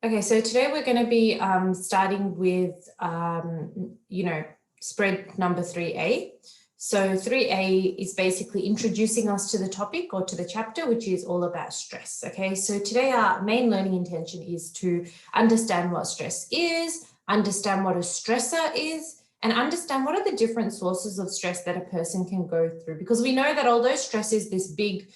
Okay, so today we're going to be starting with, spread number 3A. So 3A is basically introducing us to the topic or to the chapter, which is all about stress. Okay, so today our main learning intention is to understand what stress is, understand what a stressor is, and understand what are the different sources of stress that a person can go through. Because we know that although stress is this big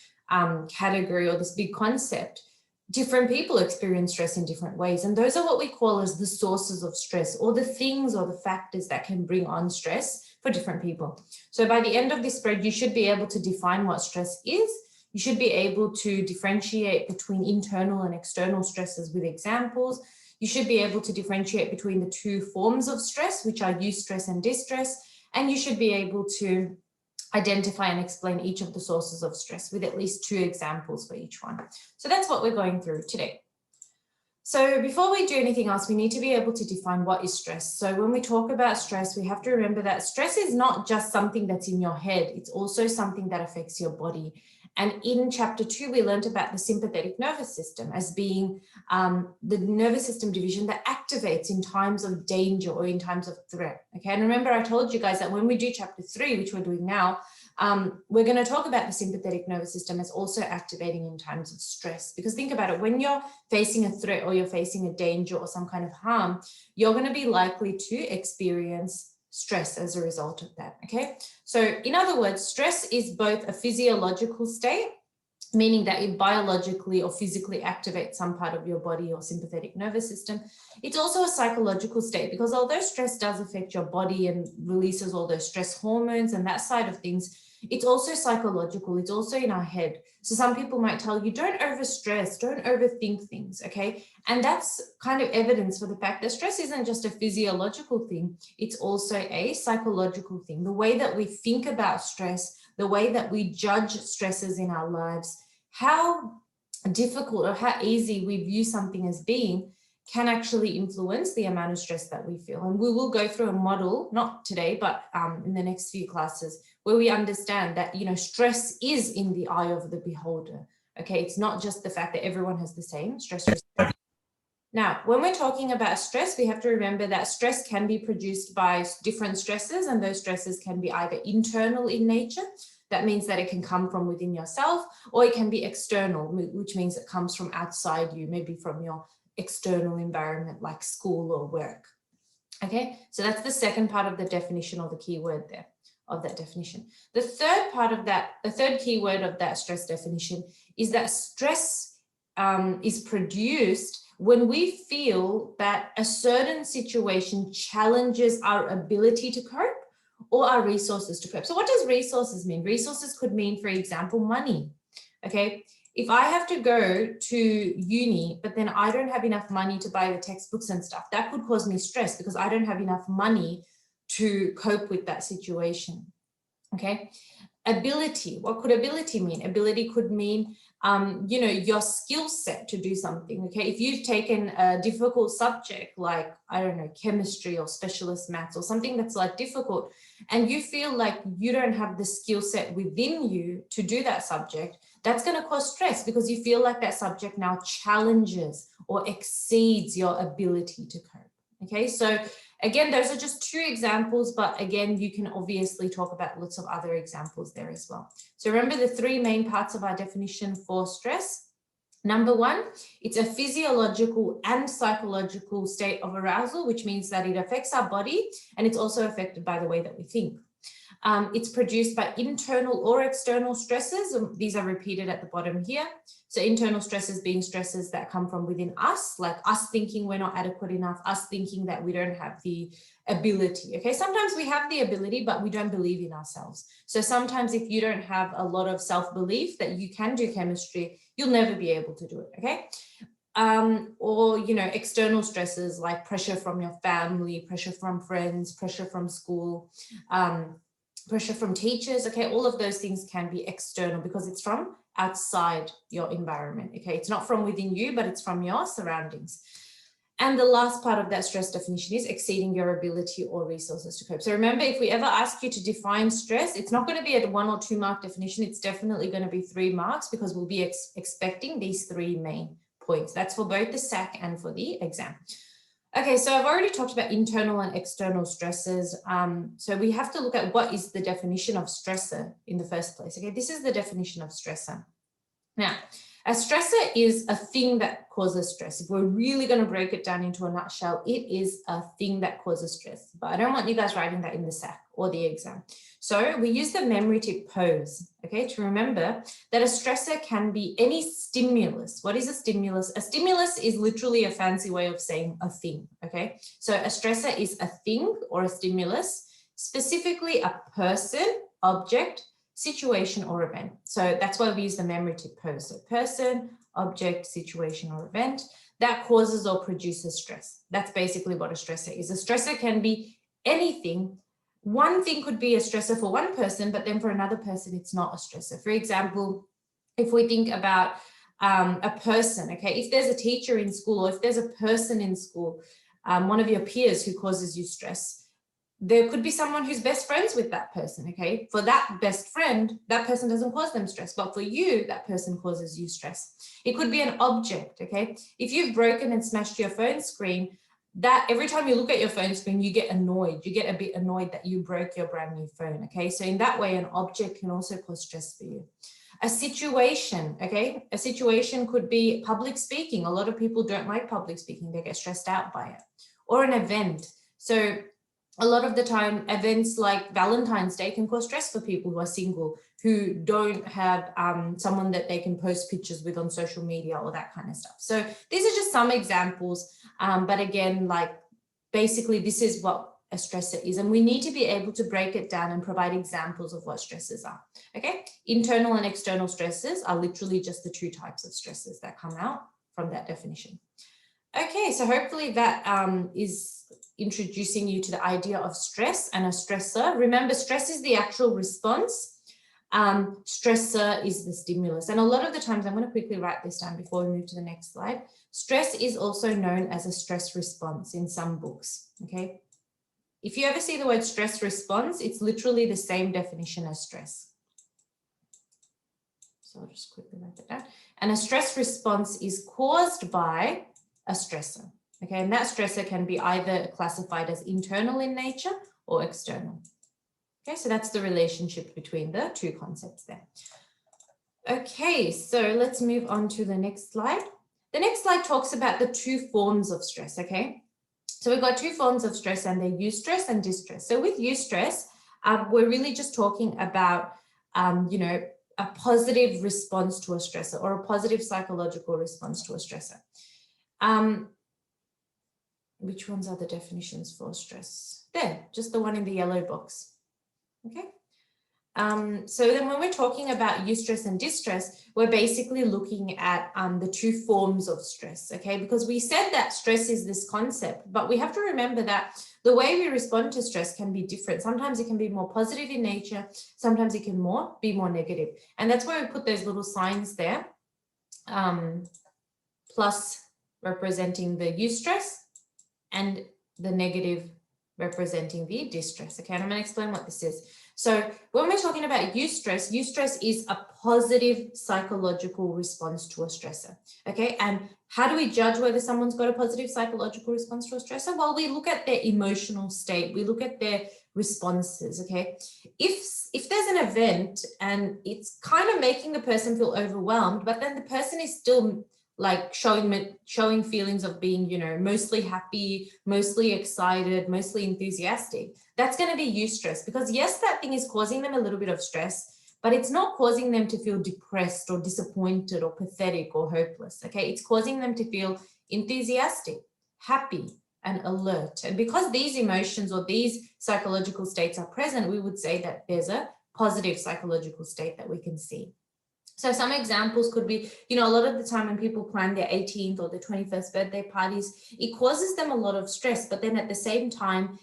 category or this big concept, different people experience stress in different ways. And those are what we call as the sources of stress, or the things or the factors that can bring on stress for different people. So by the end of this spread, you should be able to define what stress is. You should be able to differentiate between internal and external stresses with examples. You should be able to differentiate between the two forms of stress, which are eustress and distress. And you should be able to identify and explain each of the sources of stress with at least 2 examples for each one. So that's what we're going through today. So before we do anything else, we need to be able to define what is stress. So when we talk about stress, we have to remember that stress is not just something that's in your head. It's also something that affects your body. And in chapter 2, we learned about the sympathetic nervous system as being the nervous system division that activates in times of danger or in times of threat. Okay, and remember I told you guys that when we do chapter 3, which we're doing now, we're going to talk about the sympathetic nervous system as also activating in times of stress. Because think about it, when you're facing a threat or you're facing a danger or some kind of harm, you're going to be likely to experience stress as a result of that. Okay, so in other words, stress is both a physiological state, meaning that it biologically or physically activates some part of your body or sympathetic nervous system. It's also a psychological state, because although stress does affect your body and releases all those stress hormones and that side of things, it's also psychological. It's also in our head. So some people might tell you, don't overstress, don't overthink things, okay? And that's kind of evidence for the fact that stress isn't just a physiological thing. It's also a psychological thing. The way that we think about stress, the way that we judge stresses in our lives, how difficult or how easy we view something as being can actually influence the amount of stress that we feel. And we will go through a model, not today, but in the next few classes, where we understand that, stress is in the eye of the beholder. Okay, it's not just the fact that everyone has the same stress response. Now, when we're talking about stress, we have to remember that stress can be produced by different stresses, and those stresses can be either internal in nature. That means that it can come from within yourself, or it can be external, which means it comes from outside you, maybe from your external environment like school or work. Okay, so that's the second part of the definition, or the key word there of that definition. The third part of that, the third key word of that stress definition is that stress is produced when we feel that a certain situation challenges our ability to cope or our resources to cope. So what does resources mean? Resources could mean, for example, money. Okay, if I have to go to uni, but then I don't have enough money to buy the textbooks and stuff, that could cause me stress because I don't have enough money to cope with that situation. Okay, ability, what could ability mean? Ability could mean your skill set to do something. Okay, if you've taken a difficult subject like, I don't know, chemistry or specialist maths or something that's like difficult, and you feel like you don't have the skill set within you to do that subject, that's going to cause stress because you feel like that subject now challenges or exceeds your ability to cope. Okay, so again, those are just 2 examples, but again, you can obviously talk about lots of other examples there as well. So remember the 3 main parts of our definition for stress. Number 1, it's a physiological and psychological state of arousal, which means that it affects our body and it's also affected by the way that we think. It's produced by internal or external stresses. These are repeated at the bottom here. So internal stresses being stresses that come from within us, like us thinking we're not adequate enough, us thinking that we don't have the ability. Okay, sometimes we have the ability, but we don't believe in ourselves. So sometimes if you don't have a lot of self-belief that you can do chemistry, you'll never be able to do it. Okay. Or, external stresses like pressure from your family, pressure from friends, pressure from school, pressure from teachers. Okay, all of those things can be external because it's from outside your environment. Okay, it's not from within you, but it's from your surroundings. And the last part of that stress definition is exceeding your ability or resources to cope. So remember, if we ever ask you to define stress, it's not going to be a 1 or 2 mark definition. It's definitely going to be 3 marks because we'll be expecting these 3 main points. That's for both the SAC and for the exam. Okay, so I've already talked about internal and external stresses. So we have to look at what is the definition of stressor in the first place. Okay, this is the definition of stressor. Now, a stressor is a thing that causes stress. If we're really going to break it down into a nutshell, it is a thing that causes stress. But I don't want you guys writing that in the SAC or the exam. So we use the memory tip pose, okay, to remember that a stressor can be any stimulus. What is a stimulus? A stimulus is literally a fancy way of saying a thing, okay? So a stressor is a thing or a stimulus, specifically a person, object, situation, or event. So that's why we use the memory tip pose. So person, object, situation, or event that causes or produces stress. That's basically what a stressor is. A stressor can be anything. One thing could be a stressor for one person, but then for another person, it's not a stressor. For example, if we think about a person, okay, if there's a teacher in school or if there's a person in school, one of your peers who causes you stress, there could be someone who's best friends with that person, okay? For that best friend, that person doesn't cause them stress, but for you, that person causes you stress. It could be an object, okay? If you've broken and smashed your phone screen, that every time you look at your phone screen, you get annoyed. You get a bit annoyed that you broke your brand new phone, okay? So in that way, an object can also cause stress for you. A situation, okay? A situation could be public speaking. A lot of people don't like public speaking. They get stressed out by it. Or an event. So a lot of the time, events like Valentine's Day can cause stress for people who are single, who don't have someone that they can post pictures with on social media or that kind of stuff. So these are just some examples. But again, like basically this is what a stressor is. And we need to be able to break it down and provide examples of what stresses are. Okay. Internal and external stresses are literally just the two types of stresses that come out from that definition. Okay, so hopefully that is introducing you to the idea of stress and a stressor. Remember, stress is the actual response. Stressor is the stimulus. And a lot of the times, I'm going to quickly write this down before we move to the next slide. Stress is also known as a stress response in some books, okay? If you ever see the word stress response, it's literally the same definition as stress. So I'll just quickly write that down. And a stress response is caused by a stressor, okay? And that stressor can be either classified as internal in nature or external. Okay, so that's the relationship between the two concepts there. Okay, so let's move on to the next slide. The next slide talks about the two forms of stress, okay? So we've got two forms of stress and they're eustress and distress. So with eustress, we're really just talking about, you know, a positive response to a stressor or a positive psychological response to a stressor. Which ones are the definitions for stress? There, just the one in the yellow box. Okay. So then when we're talking about eustress and distress, we're basically looking at the two forms of stress, okay? Because we said that stress is this concept, but we have to remember that the way we respond to stress can be different. Sometimes it can be more positive in nature, sometimes it can be more negative. And that's why we put those little signs there, plus representing the eustress and the negative representing the distress. Okay, and I'm going to explain what this is. So when we're talking about eustress, eustress is a positive psychological response to a stressor. Okay, and how do we judge whether someone's got a positive psychological response to a stressor? Well, we look at their emotional state, we look at their responses. Okay, if there's an event and it's kind of making the person feel overwhelmed, but then the person is still like showing feelings of being, you know, mostly happy, mostly excited, mostly enthusiastic, that's going to be eustress, because yes, that thing is causing them a little bit of stress, but it's not causing them to feel depressed or disappointed or pathetic or hopeless. Okay, it's causing them to feel enthusiastic, happy, and alert. And because these emotions or these psychological states are present, we would say that there's a positive psychological state that we can see. So some examples could be, you know, a lot of the time when people plan their 18th or their 21st birthday parties, it causes them a lot of stress, but then at the same time,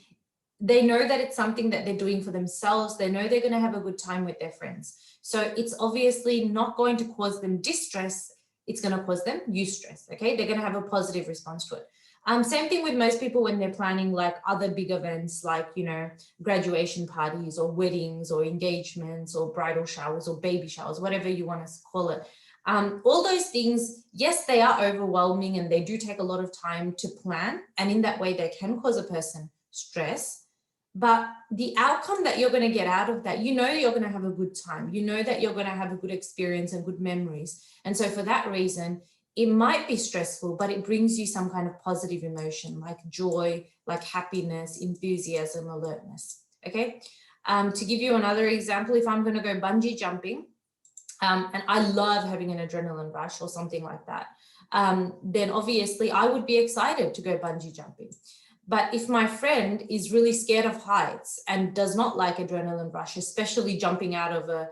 they know that it's something that they're doing for themselves. They know they're going to have a good time with their friends. So it's obviously not going to cause them distress. It's going to cause them eustress. Okay, they're going to have a positive response to it. Same thing with most people when they're planning like other big events like, you know, graduation parties or weddings or engagements or bridal showers or baby showers, whatever you want to call it. All those things, yes, they are overwhelming and they do take a lot of time to plan. And in that way, they can cause a person stress. But the outcome that you're going to get out of that, you know, you're going to have a good time. You know that you're going to have a good experience and good memories. And so for that reason, it might be stressful, but it brings you some kind of positive emotion like joy, like happiness, enthusiasm, alertness. Okay. To give you another example, if I'm going to go bungee jumping, and I love having an adrenaline rush or something like that, then obviously I would be excited to go bungee jumping. But if my friend is really scared of heights and does not like adrenaline rush, especially jumping out of a,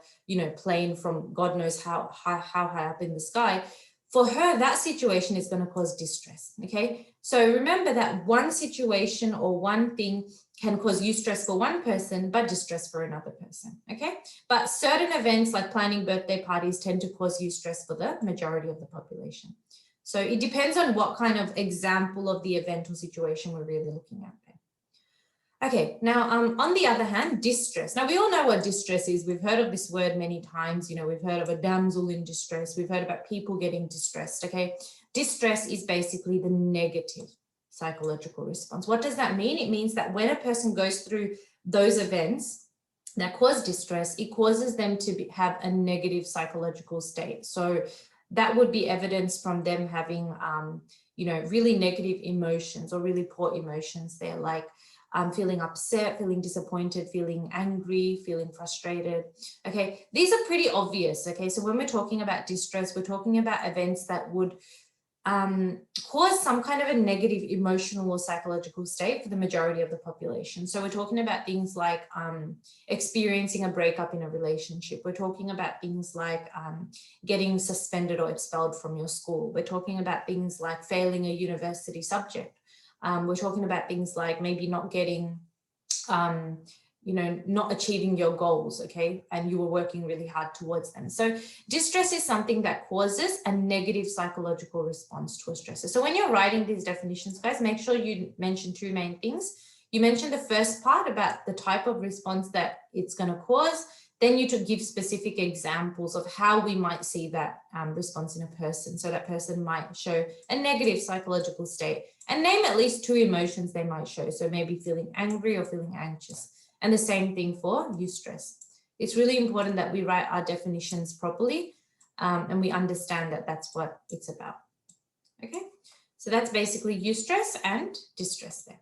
plane from God knows how high up in the sky, for her, that situation is going to cause distress. Okay. So remember that one situation or one thing can cause eustress for one person, but distress for another person. Okay. But certain events like planning birthday parties tend to cause eustress for the majority of the population. So it depends on what kind of example of the event or situation we're really looking at there. Okay, now on the other hand, distress. Now we all know what distress is. We've heard of this word many times. We've heard of a damsel in distress. We've heard about people getting distressed. Okay, distress is basically the negative psychological response. What does that mean? It means that when a person goes through those events that cause distress, it causes them to have a negative psychological state. So that would be evidence from them having, really negative emotions or really poor emotions. They're like feeling upset, feeling disappointed, feeling angry, feeling frustrated. Okay, these are pretty obvious. Okay, so when we're talking about distress, we're talking about events that would cause some kind of a negative emotional or psychological state for the majority of the population. So we're talking about things like experiencing a breakup in a relationship. We're talking about things like getting suspended or expelled from your school. We're talking about things like failing a university subject. We're talking about things like maybe not getting not achieving your goals, okay, and you were working really hard towards them. So distress is something that causes a negative psychological response to a stressor. So when you're writing these definitions, guys, make sure you mention two main things. You mentioned the first part about the type of response that it's going to cause. Then you to give specific examples of how we might see that response in a person. So that person might show a negative psychological state and name at least two emotions they might show. So maybe feeling angry or feeling anxious. And the same thing for eustress. It's really important that we write our definitions properly and we understand that that's what it's about. Okay, so that's basically eustress and distress there.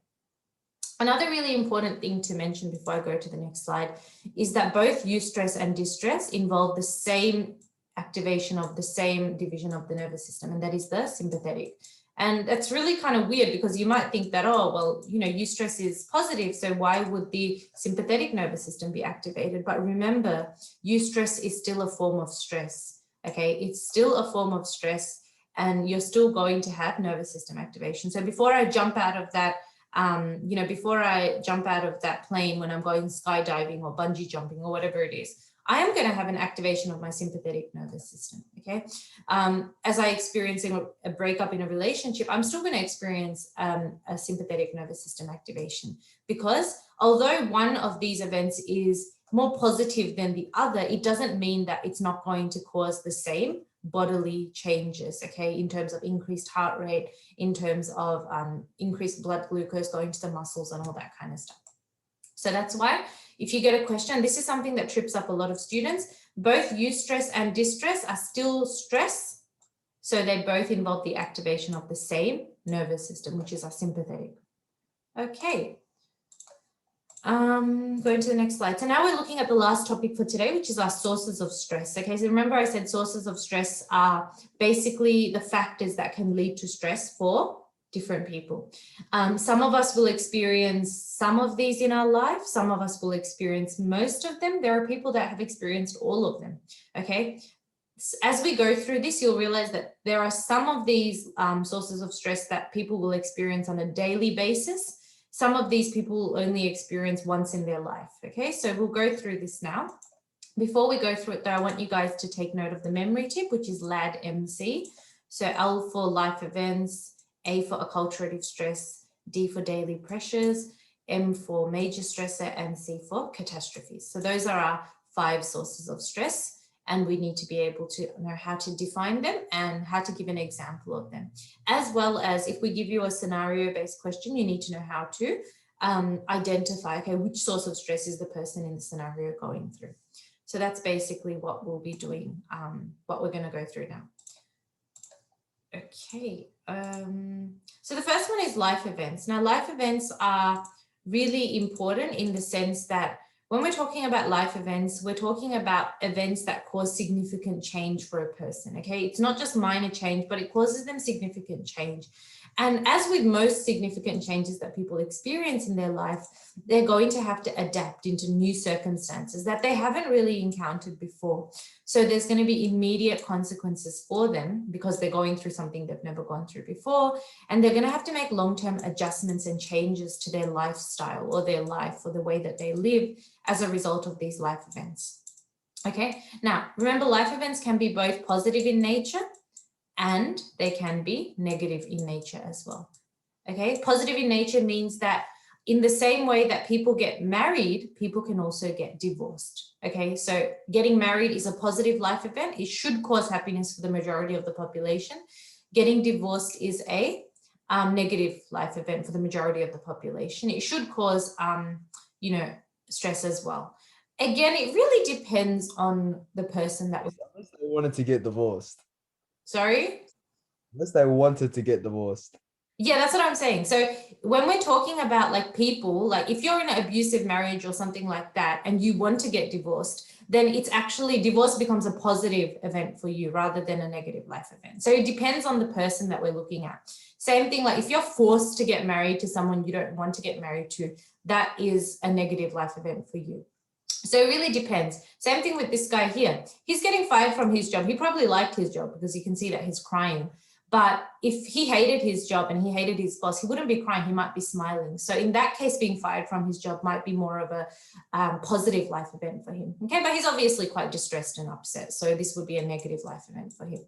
Another really important thing to mention before I go to the next slide is that both eustress and distress involve the same activation of the same division of the nervous system, and that is the sympathetic. And that's really kind of weird because you might think that, oh, well, eustress is positive, so why would the sympathetic nervous system be activated? But remember, eustress is still a form of stress, okay? It's still a form of stress and you're still going to have nervous system activation. So before I jump out of that, before I jump out of that plane when I'm going skydiving or bungee jumping or whatever it is, I am going to have an activation of my sympathetic nervous system, okay? As I experiencing a breakup in a relationship, I'm still going to experience a sympathetic nervous system activation because although one of these events is more positive than the other, it doesn't mean that it's not going to cause the same bodily changes, okay, in terms of increased heart rate, in terms of increased blood glucose going to the muscles and all that kind of stuff. So that's why if you get a question, this is something that trips up a lot of students, both eustress and distress are still stress. So they both involve the activation of the same nervous system, which is our sympathetic. Okay. Going to the next slide. So now we're looking at the last topic for today, which is our sources of stress. Okay, so remember I said sources of stress are basically the factors that can lead to stress for different people. Some of us will experience some of these in our life. Some of us will experience most of them. There are people that have experienced all of them. Okay. As we go through this, you'll realize that there are some of these sources of stress that people will experience on a daily basis. Some of these people will only experience once in their life. Okay, so we'll go through this now. Before we go through it though, I want you guys to take note of the memory tip, which is LAD-MC. So L for life events, A for acculturative stress, D for daily pressures, M for major stressor, and C for catastrophes. So those are our 5 sources of stress. and we need to be able to know how to define them and how to give an example of them. As well as if we give you a scenario-based question, you need to know how to identify, okay, which source of stress is the person in the scenario going through. So that's basically what we'll be doing, what we're going to go through now. Okay, so the first one is life events. Now, life events are really important in the sense that when we're talking about life events, we're talking about events that cause significant change for a person, okay? It's not just minor change, but it causes them significant change. And as with most significant changes that people experience in their life, they're going to have to adapt into new circumstances that they haven't really encountered before. So there's going to be immediate consequences for them because they're going through something they've never gone through before. And they're going to have to make long-term adjustments and changes to their lifestyle or their life or the way that they live as a result of these life events. Okay, now remember, life events can be both positive in nature and they can be negative in nature as well. Okay, positive in nature means that in the same way that people get married, people can also get divorced. Okay, so getting married is a positive life event. It should cause happiness for the majority of the population. Getting divorced is a negative life event for the majority of the population. It should cause, you know, stress as well. Again, it really depends on the person that was. Unless they wanted to get divorced. Sorry? Unless they wanted to get divorced. Yeah, that's what I'm saying. So when we're talking about like people, like if you're in an abusive marriage or something like that and you want to get divorced, then it's actually, divorce becomes a positive event for you rather than a negative life event. So it depends on the person that we're looking at. Same thing, like if you're forced to get married to someone you don't want to get married to, that is a negative life event for you. So it really depends. Same thing with this guy here. He's getting fired from his job. He probably liked his job because you can see that he's crying. But if he hated his job and he hated his boss, he wouldn't be crying, he might be smiling. So in that case, being fired from his job might be more of a positive life event for him. Okay, but he's obviously quite distressed and upset. So this would be a negative life event for him.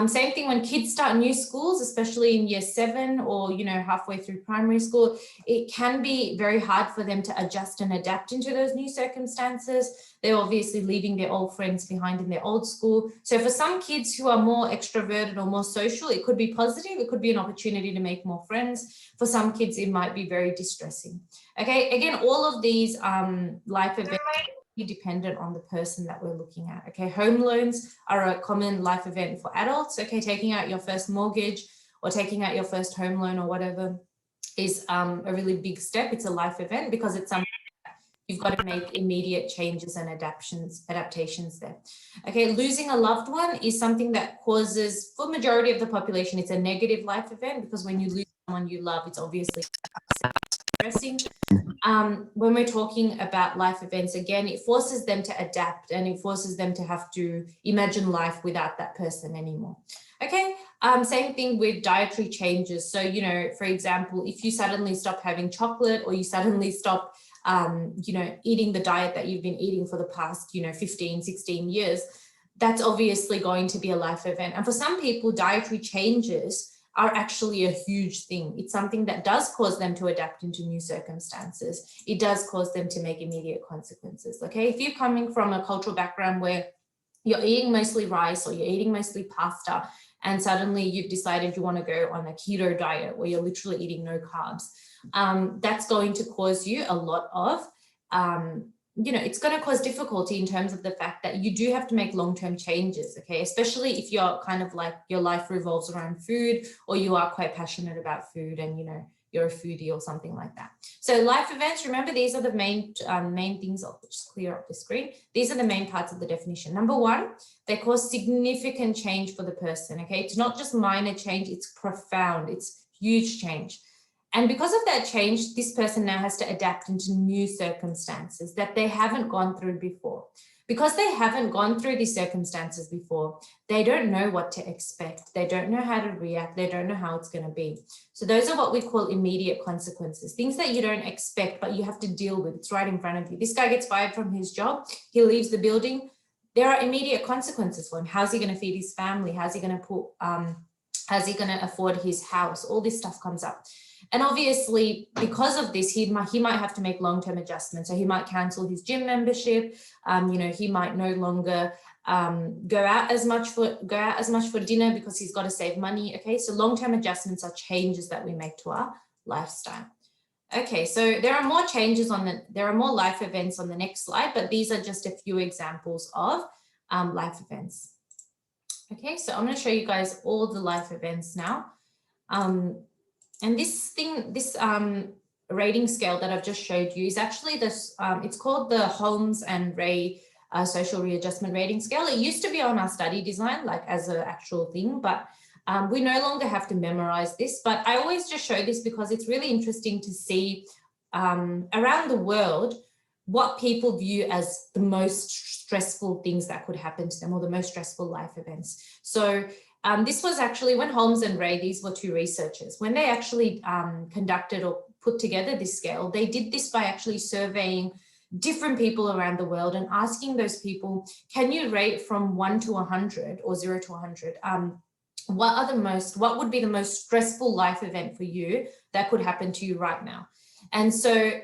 Same thing when kids start new schools, especially in year 7 or, you know, halfway through primary school, it can be very hard for them to adjust and adapt into those new circumstances. They're obviously leaving their old friends behind in their old school. So for some kids who are more extroverted or more social, it could be positive. It could be an opportunity to make more friends. For some kids, it might be very distressing. Okay, again, all of these life events dependent on the person that we're looking at. Okay, home loans are a common life event for adults. Okay, taking out your first mortgage or taking out your first home loan or whatever is a really big step. It's a life event because it's something you've got to make immediate changes and adaptations there. Okay, losing a loved one is something that causes, for the majority of the population, it's a negative life event because when you lose someone you love, it's obviously stressing. When we're talking about life events, again, it forces them to adapt and it forces them to have to imagine life without that person anymore. Okay, same thing with dietary changes. So, you know, for example, if you suddenly stop having chocolate or you suddenly stop, you know, eating the diet that you've been eating for the past, you know, 15, 16 years, that's obviously going to be a life event. And for some people, dietary changes are actually a huge thing. It's something that does cause them to adapt into new circumstances. It does cause them to make immediate consequences. Okay, if you're coming from a cultural background where you're eating mostly rice or you're eating mostly pasta, and suddenly you've decided you want to go on a keto diet where you're literally eating no carbs, that's going to cause you a lot of you know, it's going to cause difficulty in terms of the fact that you do have to make long-term changes, okay? Especially if you're kind of like your life revolves around food or you are quite passionate about food and, you know, you're a foodie or something like that. So life events, remember, these are the main things. I'll just clear up the screen. These are the main parts of the definition. Number 1, they cause significant change for the person, okay? It's not just minor change, it's profound, it's huge change. And because of that change, this person now has to adapt into new circumstances that they haven't gone through before. Because they haven't gone through these circumstances before, they don't know what to expect. They don't know how to react. They don't know how it's going to be. So those are what we call immediate consequences, things that you don't expect, but you have to deal with. It's right in front of you. This guy gets fired from his job. He leaves the building. There are immediate consequences for him. How's he going to feed his family? How's he going to put, how's he going to afford his house? All this stuff comes up. And obviously, because of this, he might have to make long-term adjustments. So he might cancel his gym membership. You know, he might no longer go out as much for dinner because he's got to save money. Okay, so long-term adjustments are changes that we make to our lifestyle. Okay, so there are more changes there are more life events on the next slide, but these are just a few examples of life events. Okay, so I'm going to show you guys all the life events now. And this rating scale that I've just showed you is actually this, it's called the Holmes and Ray social readjustment rating scale. It used to be on our study design, like as an actual thing, but we no longer have to memorize this. But I always just show this because it's really interesting to see around the world what people view as the most stressful things that could happen to them, or the most stressful life events. So this was actually when Holmes and Ray, these were two researchers, when they actually conducted or put together this scale, they did this by actually surveying different people around the world and asking those people, can you rate from 1 to 100 or 0 to 100? What would be the most stressful life event for you that could happen to you right now? And so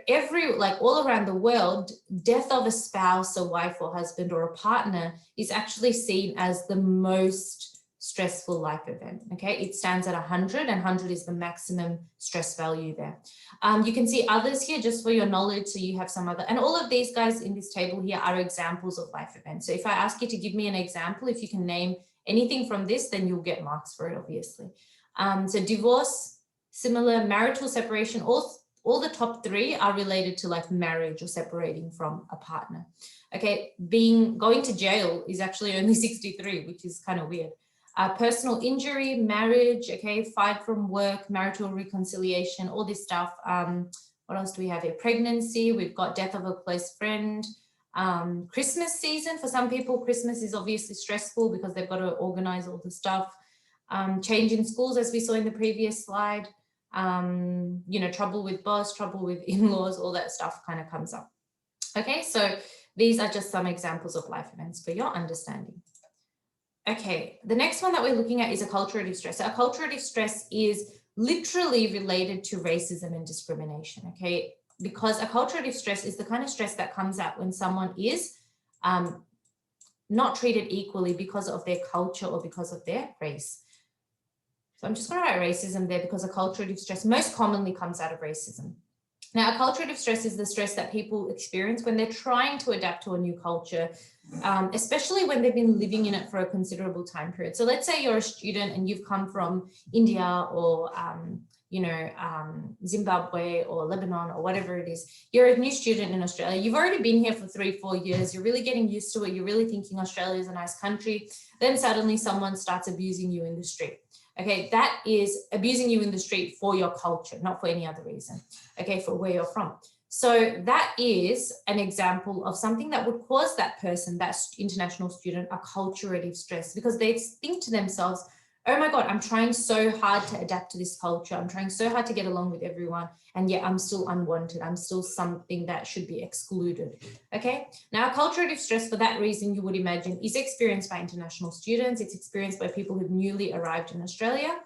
all around the world, death of a spouse, a wife or husband or a partner is actually seen as the most stressful life event. Okay, it stands at 100, and 100 is the maximum stress value there. You can see others here just for your knowledge, so you have some other, and all of these guys in this table here are examples of life events. So if I ask you to give me an example, if you can name anything from this, then you'll get marks for it, obviously. So divorce, similar, marital separation, all the top three are related to like marriage or separating from a partner. Okay, going to jail is actually only 63, which is kind of weird. Personal injury, marriage, okay, fight from work, marital reconciliation, all this stuff. What else do we have here? Pregnancy, we've got death of a close friend. Christmas season, for some people, Christmas is obviously stressful because they've got to organize all the stuff. Change in schools, as we saw in the previous slide. Trouble with boss, trouble with in-laws, all that stuff kind of comes up. Okay, so these are just some examples of life events for your understanding. Okay, the next one that we're looking at is acculturative stress. So acculturative stress is literally related to racism and discrimination, okay? Because acculturative stress is the kind of stress that comes out when someone is not treated equally because of their culture or because of their race. So I'm just going to write racism there because acculturative stress most commonly comes out of racism. Now, acculturative stress is the stress that people experience when they're trying to adapt to a new culture, especially when they've been living in it for a considerable time period. So let's say you're a student and you've come from India or, Zimbabwe or Lebanon or whatever it is. You're a new student in Australia. You've already been here for 3-4 years. You're really getting used to it. You're really thinking Australia is a nice country. Then suddenly someone starts abusing you in the street. Okay, that is abusing you in the street for your culture, not for any other reason, okay, for where you're from. So that is an example of something that would cause that person, that international student, acculturative stress, because they think to themselves, oh my God, I'm trying so hard to adapt to this culture. I'm trying so hard to get along with everyone. And yet I'm still unwanted. I'm still something that should be excluded. Okay. Now, acculturative stress, for that reason, you would imagine, is experienced by international students. It's experienced by people who've newly arrived in Australia.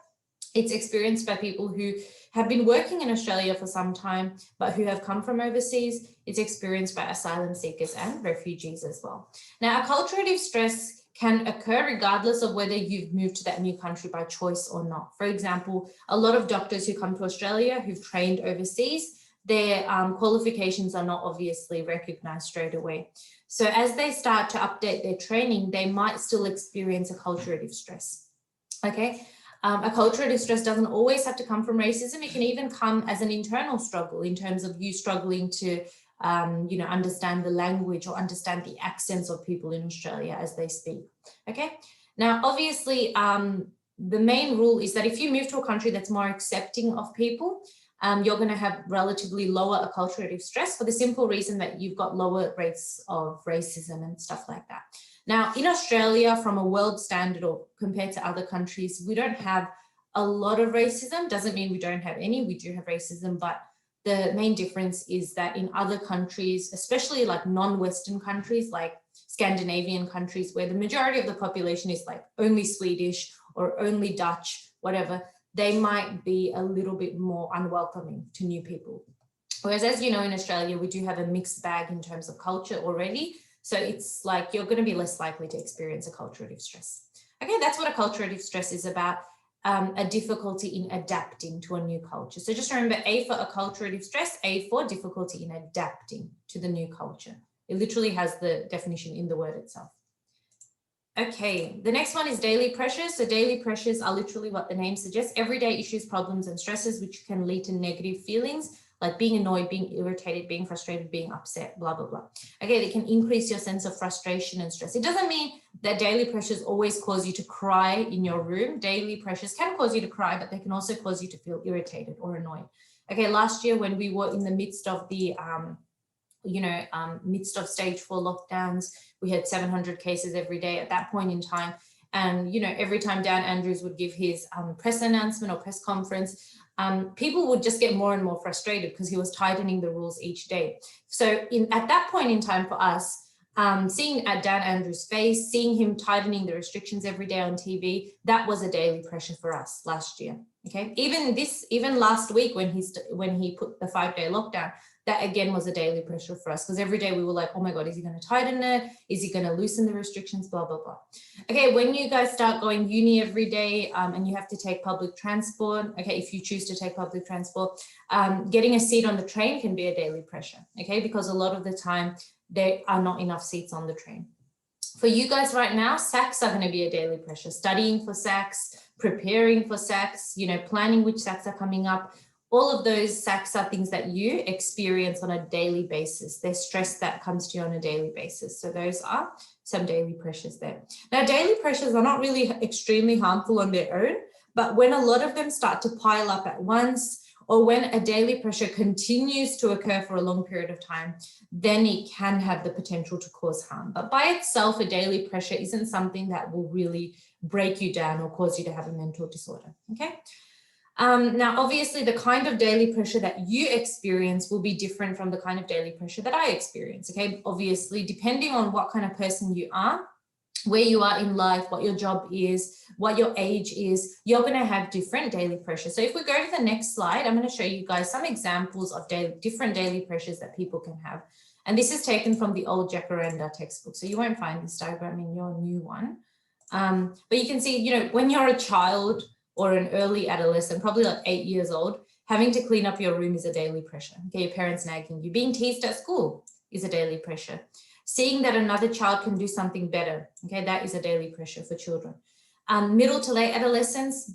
It's experienced by people who have been working in Australia for some time, but who have come from overseas. It's experienced by asylum seekers and refugees as well. Now, acculturative stress can occur regardless of whether you've moved to that new country by choice or not. For example, a lot of doctors who come to Australia who've trained overseas, their qualifications are not obviously recognized straight away. So as they start to update their training, they might still experience acculturative stress. Okay. Acculturative stress doesn't always have to come from racism. It can even come as an internal struggle in terms of you struggling to understand the language or understand the accents of people in Australia as they speak. Okay. Now, obviously, the main rule is that if you move to a country that's more accepting of people, you're going to have relatively lower acculturative stress for the simple reason that you've got lower rates of racism and stuff like that. Now, in Australia, from a world standard or compared to other countries, we don't have a lot of racism. Doesn't mean we don't have any. We do have racism, but the main difference is that in other countries, especially like non-Western countries, like Scandinavian countries, where the majority of the population is like only Swedish or only Dutch, whatever, they might be a little bit more unwelcoming to new people. Whereas, as you know, in Australia, we do have a mixed bag in terms of culture already. So it's like you're going to be less likely to experience acculturative stress. Okay, that's what acculturative stress is about, a difficulty in adapting to a new culture. So just remember, A for acculturative stress, A for difficulty in adapting to the new culture. It literally has the definition in the word itself. Okay, the next one is daily pressures. So daily pressures are literally what the name suggests, everyday issues, problems, and stresses, which can lead to negative feelings like being annoyed, being irritated, being frustrated, being upset, blah, blah, blah. Okay, they can increase your sense of frustration and stress. It doesn't mean that daily pressures always cause you to cry in your room. Daily pressures can cause you to cry, but they can also cause you to feel irritated or annoyed. Okay, last year when we were in the midst of the midst of stage 4 lockdowns, we had 700 cases every day at that point in time. And, every time Dan Andrews would give his press announcement or press conference, people would just get more and more frustrated because he was tightening the rules each day. So at that point in time for us, seeing Dan Andrews' face, seeing him tightening the restrictions every day on TV, that was a daily pressure for us last year. Okay, even last week when he put the 5-day lockdown, that again was a daily pressure for us, because every day we were like, oh my God, is he going to tighten it? Is he going to loosen the restrictions? Blah, blah, blah. Okay, when you guys start going uni every day and you have to take public transport, okay, if you choose to take public transport, getting a seat on the train can be a daily pressure, okay, because a lot of the time there are not enough seats on the train. For you guys right now, SACs are going to be a daily pressure. Studying for SACs, preparing for SACs, planning which SACs are coming up. All of those SACs are things that you experience on a daily basis. There's stress that comes to you on a daily basis. So those are some daily pressures there. Now, daily pressures are not really extremely harmful on their own, but when a lot of them start to pile up at once, or when a daily pressure continues to occur for a long period of time, then it can have the potential to cause harm. But by itself, a daily pressure isn't something that will really break you down or cause you to have a mental disorder, okay? Now, obviously, the kind of daily pressure that you experience will be different from the kind of daily pressure that I experience, okay? Obviously, depending on what kind of person you are, where you are in life, what your job is, what your age is, you're going to have different daily pressures. So if we go to the next slide, I'm going to show you guys some examples of different daily pressures that people can have. And this is taken from the old Jacaranda textbook. So you won't find this diagram in your new one. But you can see, when you're a child or an early adolescent, probably like 8 years old, having to clean up your room is a daily pressure. Okay, your parents nagging you. Being teased at school is a daily pressure. Seeing that another child can do something better, okay, that is a daily pressure for children. Middle to late adolescence,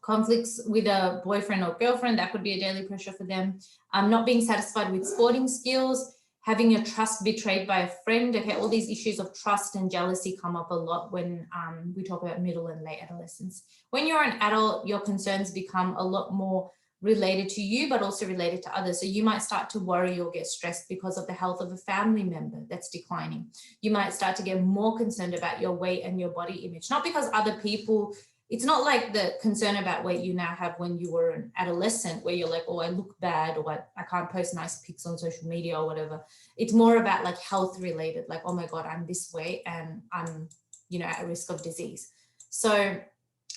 conflicts with a boyfriend or girlfriend, that could be a daily pressure for them. Not being satisfied with sporting skills, having your trust betrayed by a friend, okay, all these issues of trust and jealousy come up a lot when we talk about middle and late adolescence. When you're an adult, your concerns become a lot more related to you, but also related to others. So you might start to worry or get stressed because of the health of a family member that's declining. You might start to get more concerned about your weight and your body image, not because other people, it's not like the concern about weight you now have when you were an adolescent, where you're like, oh, I look bad, or I can't post nice pics on social media or whatever. It's more about like health related, like, oh my God, I'm this way and I'm, at risk of disease. So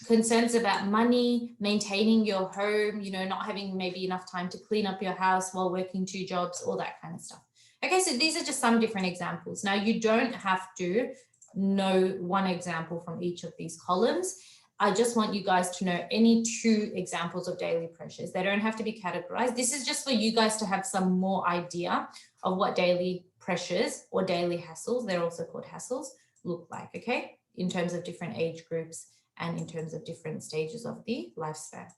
concerns about money, maintaining your home, not having maybe enough time to clean up your house while working 2 jobs, all that kind of stuff. Okay, so these are just some different examples. Now, you don't have to know one example from each of these columns. I just want you guys to know any 2 examples of daily pressures. They don't have to be categorized. This is just for you guys to have some more idea of what daily pressures or daily hassles, they're also called hassles, look like, okay, in terms of different age groups and in terms of different stages of the lifespan.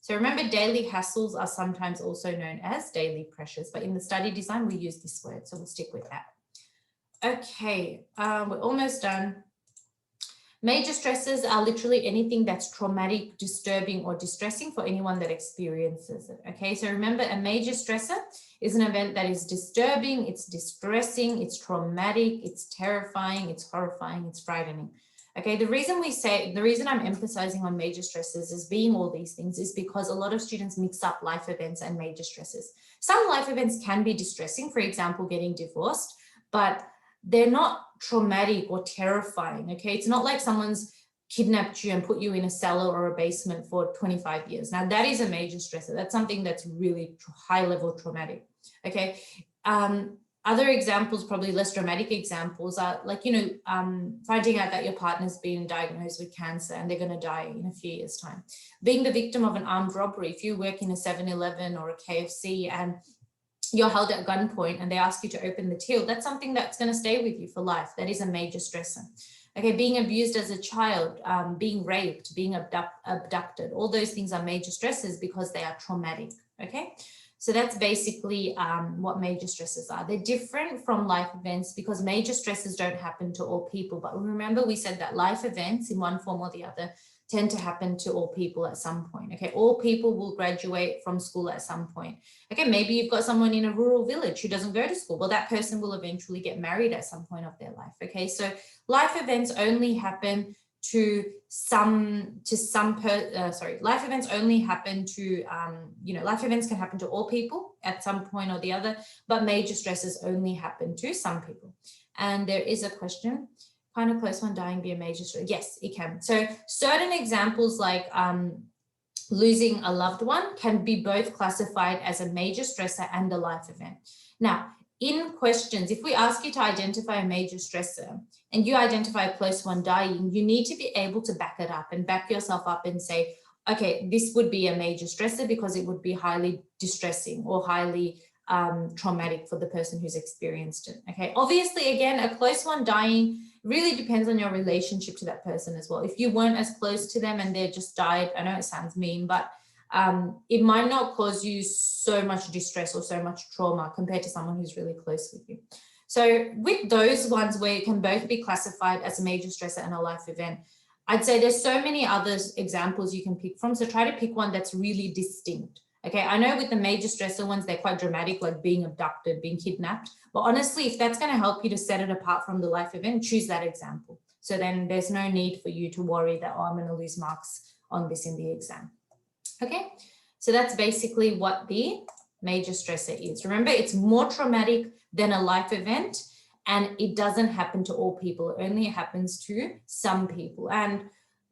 So remember, daily hassles are sometimes also known as daily pressures, but in the study design, we use this word, so we'll stick with that. Okay, we're almost done. Major stresses are literally anything that's traumatic, disturbing, or distressing for anyone that experiences it. Okay, so remember, a major stressor is an event that is disturbing, it's distressing, it's traumatic, it's terrifying, it's horrifying, it's frightening. Okay, the reason I'm emphasizing on major stresses as being all these things is because a lot of students mix up life events and major stresses. Some life events can be distressing, for example, getting divorced, but they're not traumatic or terrifying, okay? It's not like someone's kidnapped you and put you in a cellar or a basement for 25 years. Now, that is a major stressor. That's something that's really high level traumatic, okay? Other examples, probably less dramatic examples, are like, finding out that your partner's been diagnosed with cancer and they're going to die in a few years' time. Being the victim of an armed robbery. If you work in a 7-Eleven or a KFC and you're held at gunpoint and they ask you to open the till, that's something that's going to stay with you for life. That is a major stressor. Okay, being abused as a child, being raped, being abducted, all those things are major stresses because they are traumatic. Okay, so that's basically what major stresses are. They're different from life events because major stresses don't happen to all people. But remember, we said that life events in one form or the other tend to happen to all people at some point. Okay, all people will graduate from school at some point. Okay, maybe you've got someone in a rural village who doesn't go to school. Well, that person will eventually get married at some point of their life. Okay, so life events only happen to life events only happen to, life events can happen to all people at some point or the other, but major stresses only happen to some people. And there is a question, kind of close one, dying be a major stress? Yes, it can. So certain examples like losing a loved one can be both classified as a major stressor and a life event. Now, in questions, if we ask you to identify a major stressor and you identify a close one dying, you need to be able to back it up and back yourself up and say, okay, this would be a major stressor because it would be highly distressing or highly traumatic for the person who's experienced it. Okay, obviously, again, a close one dying really depends on your relationship to that person as well. If you weren't as close to them and they just died, I know it sounds mean, but it might not cause you so much distress or so much trauma compared to someone who's really close with you. So with those ones where it can both be classified as a major stressor and a life event, I'd say there's so many other examples you can pick from. So try to pick one that's really distinct. Okay, I know with the major stressor ones, they're quite dramatic, like being abducted, being kidnapped. But honestly, if that's going to help you to set it apart from the life event, choose that example. So then there's no need for you to worry that, oh, I'm going to lose marks on this in the exam. Okay, so that's basically what the major stressor is. Remember, it's more traumatic than a life event, and it doesn't happen to all people. It only happens to some people. And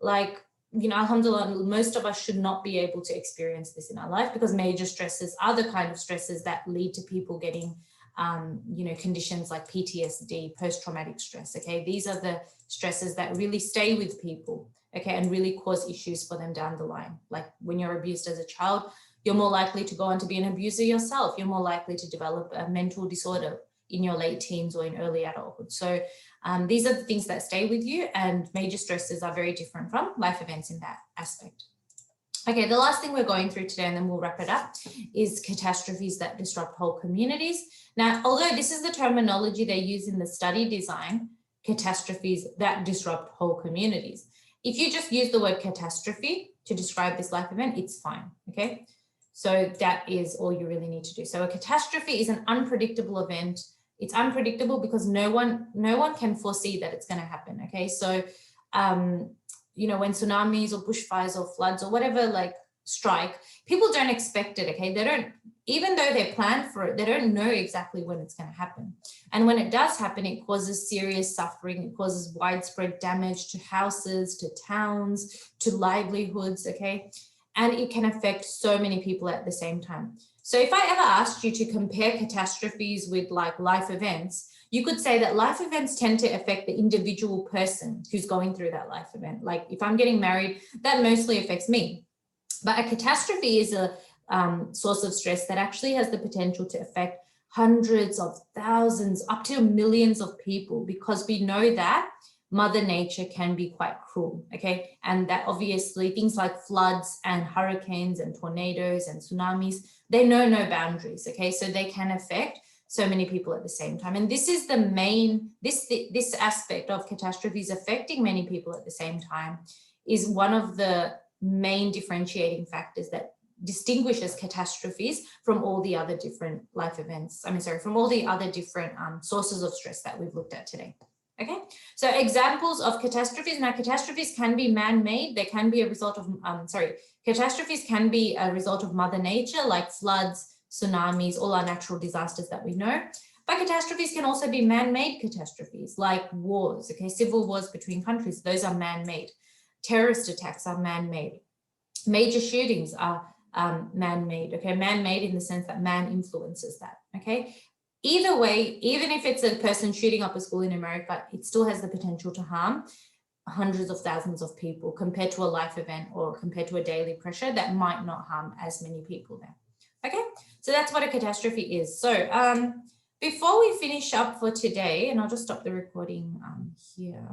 like, alhamdulillah, most of us should not be able to experience this in our life because major stresses are the kind of stresses that lead to people getting, conditions like PTSD, post-traumatic stress. Okay, these are the stresses that really stay with people. Okay, and really cause issues for them down the line. Like when you're abused as a child, you're more likely to go on to be an abuser yourself. You're more likely to develop a mental disorder in your late teens or in early adulthood. So these are the things that stay with you, and major stresses are very different from life events in that aspect. Okay, the last thing we're going through today, and then we'll wrap it up, is catastrophes that disrupt whole communities. Now, although this is the terminology they use in the study design, catastrophes that disrupt whole communities. If you just use the word catastrophe to describe this life event, it's fine, okay? So that is all you really need to do. So a catastrophe is an unpredictable event. It's unpredictable because no one can foresee that it's going to happen, okay? So, when tsunamis or bushfires or floods or whatever like strike, people don't expect it, okay? They don't, even though they plan for it, they don't know exactly when it's going to happen. And when it does happen, it causes serious suffering. It causes widespread damage to houses, to towns, to livelihoods, okay? And it can affect so many people at the same time. So if I ever asked you to compare catastrophes with like life events, you could say that life events tend to affect the individual person who's going through that life event. Like if I'm getting married, that mostly affects me. But a catastrophe is a source of stress that actually has the potential to affect hundreds of thousands, up to millions of people, because we know that Mother Nature can be quite cruel, okay? And that obviously things like floods and hurricanes and tornadoes and tsunamis, they know no boundaries, okay? So they can affect so many people at the same time. And this is the main, this aspect of catastrophes affecting many people at the same time is one of the main differentiating factors that distinguishes catastrophes from all the other different life events. From all the other different sources of stress that we've looked at today. Okay, so examples of catastrophes. Now, catastrophes can be man-made. They can be a result of, catastrophes can be a result of Mother Nature, like floods, tsunamis, all our natural disasters that we know. But catastrophes can also be man-made catastrophes, like wars, okay, civil wars between countries. Those are man-made. Terrorist attacks are man-made. Major shootings are man-made, okay, man-made in the sense that man influences that, okay. either way, even if it's a person shooting up a school in America, it still has the potential to harm hundreds of thousands of people compared to a life event or compared to a daily pressure that might not harm as many people there. Okay, so that's what a catastrophe is. So before we finish up for today, and I'll just stop the recording here.